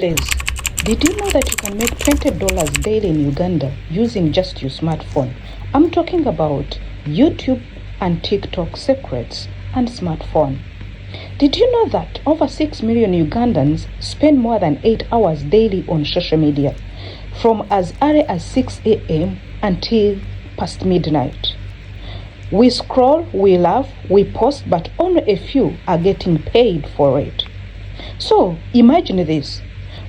Please, did you know that you can make $20 daily in Uganda using just your smartphone? I'm talking about YouTube and TikTok secrets and smartphone. Did you know that over 6 million Ugandans spend more than 8 hours daily on social media, from as early as 6 a.m. until past midnight? We scroll, we laugh, we post, but only a few are getting paid for it. So imagine this.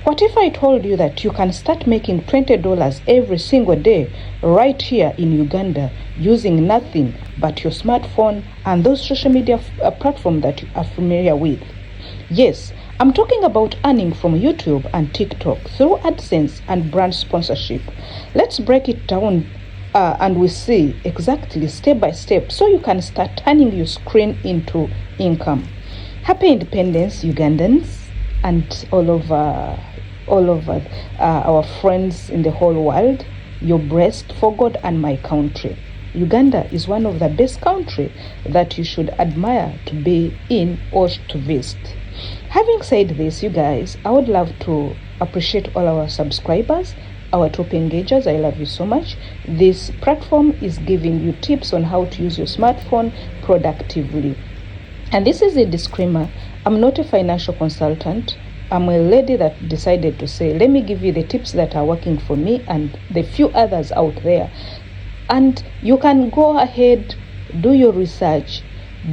What if I told you that you can start making $20 every single day right here in Uganda using nothing but your smartphone and those social media platforms that you are familiar with? Yes, I'm talking about earning from YouTube and TikTok through AdSense and brand sponsorship. Let's break it down and we see exactly step by step so you can start turning your screen into income. Happy independence, Ugandans, and all over our friends in the whole world. You're blessed for God and my country. Uganda is one of the best countries that you should admire to be in or to visit. Having said this, you guys, I would love to appreciate all our subscribers, our top engagers. I love you so much. This platform is giving you tips on how to use your smartphone productively. And this is a disclaimer. I'm not a financial consultant. I'm a lady that decided to say, let me give you the tips that are working for me and the few others out there. And you can go ahead, do your research,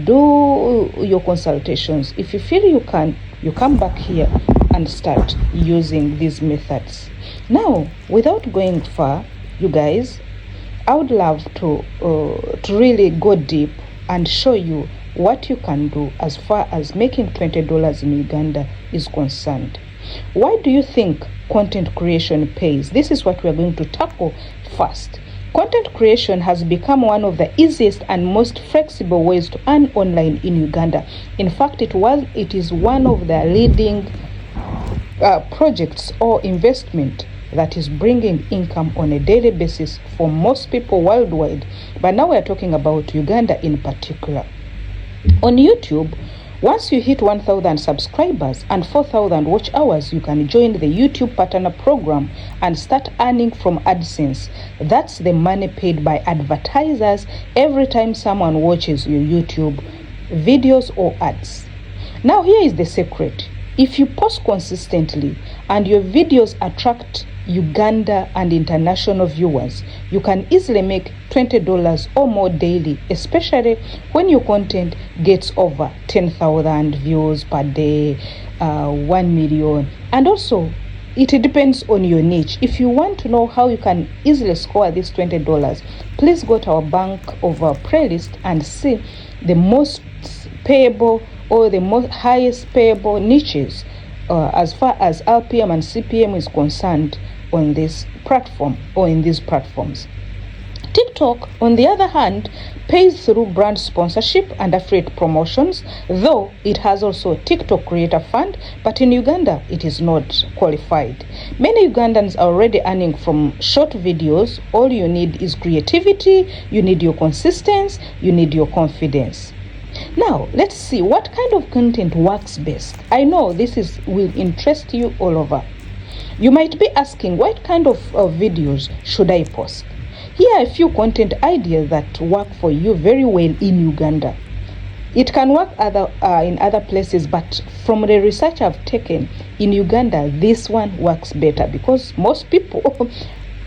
do your consultations. If you feel you can, you come back here and start using these methods. Now, without going far, you guys, I would love to really go deep and show you what you can do as far as making $20 in Uganda is concerned. Why do you think content creation pays? This is what we are going to tackle first. Content creation has become one of the easiest and most flexible ways to earn online in Uganda. In fact, it is one of the leading projects or investment that is bringing income on a daily basis for most people worldwide. But now we are talking about Uganda in particular. On YouTube, once you hit 1,000 subscribers and 4,000 watch hours, you can join the YouTube Partner Program and start earning from AdSense. That's the money paid by advertisers every time someone watches your YouTube videos or ads. Now here is the secret. If you post consistently and your videos attract Uganda and international viewers, you can easily make $20 or more daily, especially when your content gets over 10,000 views per day, 1 million. And also, it depends on your niche. If you want to know how you can easily score this $20, please go to our bank of our playlist and see the most payable or the most highest payable niches as far as RPM and CPM is concerned on this platform or in these platforms. TikTok, on the other hand, pays through brand sponsorship and affiliate promotions, though it has also a TikTok Creator Fund, but in Uganda it is not qualified. Many Ugandans are already earning from short videos. All you need is creativity, you need your consistency, you need your confidence. Now, let's see what kind of content works best. I know this will interest you all over. You might be asking, what kind of videos should I post? Here are a few content ideas that work for you very well in Uganda. It can work in other places, but from the research I've taken, in Uganda, this one works better because most people,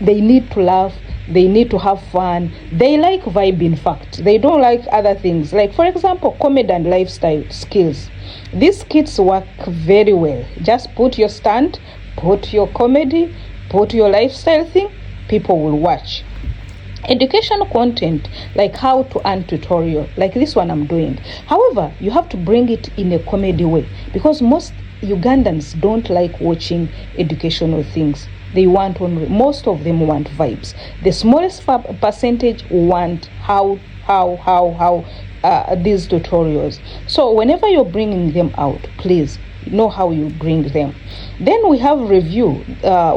they need to laugh, they need to have fun, they like vibe. In fact, they don't like other things, like for example comedy and lifestyle skills. These skits work very well. Just put your stunt, put your comedy, put your lifestyle thing, people will watch. Educational content like how to earn tutorial, like this one I'm doing. However, you have to bring it in a comedy way because most Ugandans don't like watching educational things. They want most of them want vibes. The smallest percentage want how these tutorials. So whenever you're bringing them out, please know how you bring them. Then we have review.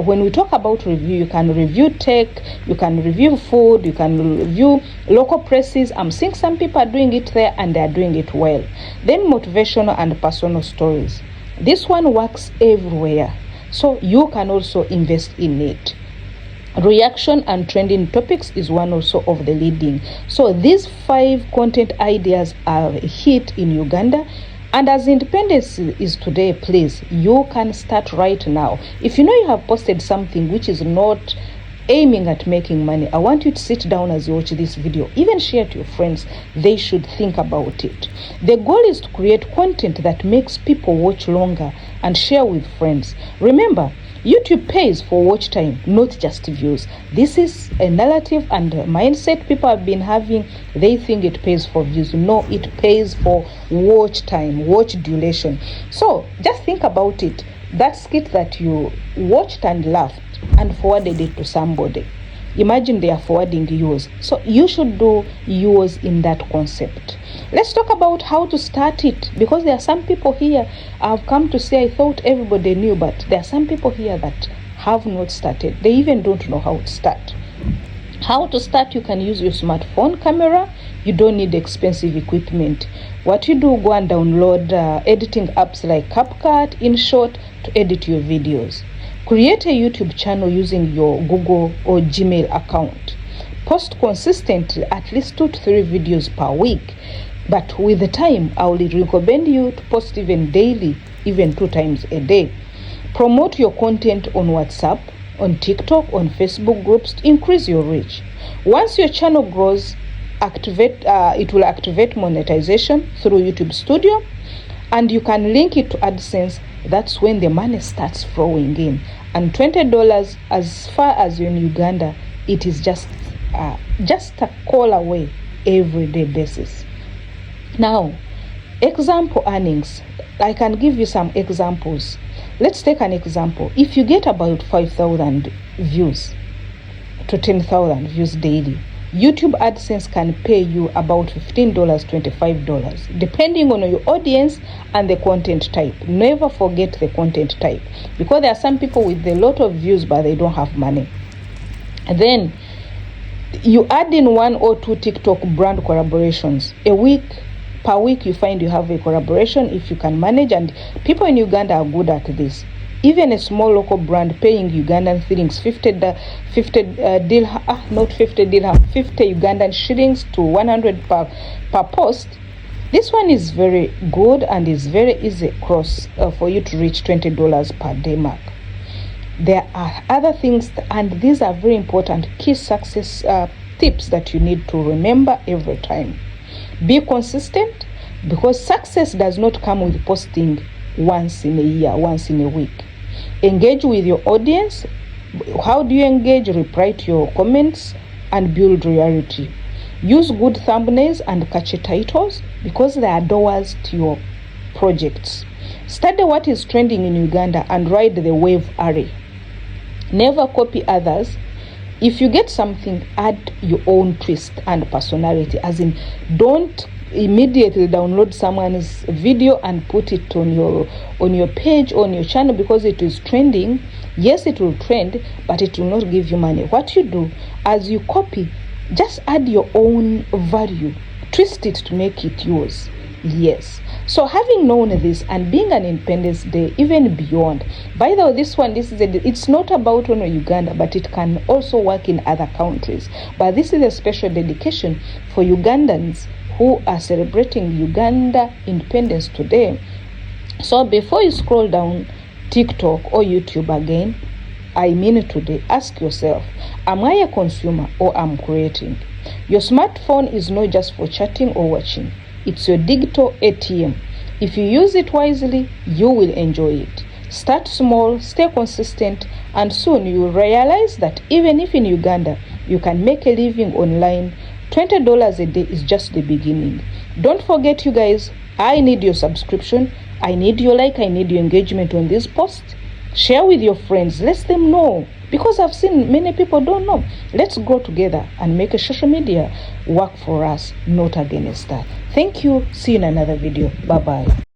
When we talk about review, you can review tech, you can review food, you can review local presses. I'm seeing some people are doing it there and they are doing it well. Then motivational and personal stories. This one works everywhere. so you can also invest in it. Reaction and trending topics is one also of the leading. So these 5 content ideas are a hit in Uganda. And as independence is today, please, you can start right now. If you know you have posted something which is not aiming at making money, I want you to sit down as you watch this video, even share to your friends. They should think about it. The goal is to create content that makes people watch longer and share with friends. Remember, YouTube pays for watch time, not just views. This is a narrative and a mindset people have been having. They think it pays for views. No, it pays for watch time, watch duration. So just think about it. That skit that you watched and laughed and forwarded it to somebody, imagine they are forwarding yours. So you should do yours in that concept. Let's talk about how to start it, because there are some people here, I've come to say I thought everybody knew, but there are some people here that have not started. They even don't know how to start. How to start: you can use your smartphone camera. You don't need expensive equipment. What you do, go and download editing apps like CapCut, InShot to edit your videos. Create a YouTube channel using your Google or Gmail account. Post consistently, at least 2 to 3 videos per week. But with the time, I will recommend you to post even daily, even 2 times a day. Promote your content on WhatsApp, on TikTok, on Facebook groups to increase your reach. Once your channel grows, it will activate monetization through YouTube Studio, and you can link it to AdSense. That's when the money starts flowing in. And $20, as far as you're in Uganda, it is just a call away, everyday basis. Now, example earnings. I can give you some examples. Let's take an example. If you get about 5,000 views to 10,000 views daily, YouTube AdSense can pay you about $15, $25, depending on your audience and the content type. Never forget the content type, because there are some people with a lot of views but they don't have money. And then you add in 1 or 2 TikTok brand collaborations per week. You find you have a collaboration if you can manage, and people in Uganda are good at this. Even a small local brand paying Ugandan shillings 50 Ugandan shillings to 100 per post. This one is very good and is very easy cross for you to reach $20 per day mark. There are other things, and these are very important key success tips that you need to remember every time. Be consistent, because success does not come with posting once in a year, once in a week. Engage with your audience. How do you engage? Reply to your comments and build reality. Use good thumbnails and catchy titles, because they are doors to your projects. Study what is trending in Uganda and ride the wave array. Never copy others. If you get something, add your own twist and personality. As in, don't immediately download someone's video and put it on your page, on your channel, because it is trending. Yes, it will trend, but it will not give you money. What you do, as you copy, just add your own value, twist it to make it yours. Yes. So having known this and being an Independence Day, even beyond, by the way, it's not about only Uganda, but it can also work in other countries. But this is a special dedication for Ugandans who are celebrating Uganda independence today. So before you scroll down TikTok or YouTube again, I mean today, ask yourself, am I a consumer or am creating? Your smartphone is not just for chatting or watching. It's your digital ATM. If you use it wisely, you will enjoy it. Start small, stay consistent, and soon you will realize that even if in Uganda you can make a living online, $20 a day is just the beginning. Don't forget, you guys, I need your subscription, I need your like, I need your engagement on this post. Share with your friends, let them know, because I've seen many people don't know. Let's go together and make a social media work for us, not against that. Thank you. See you in another video. Bye bye.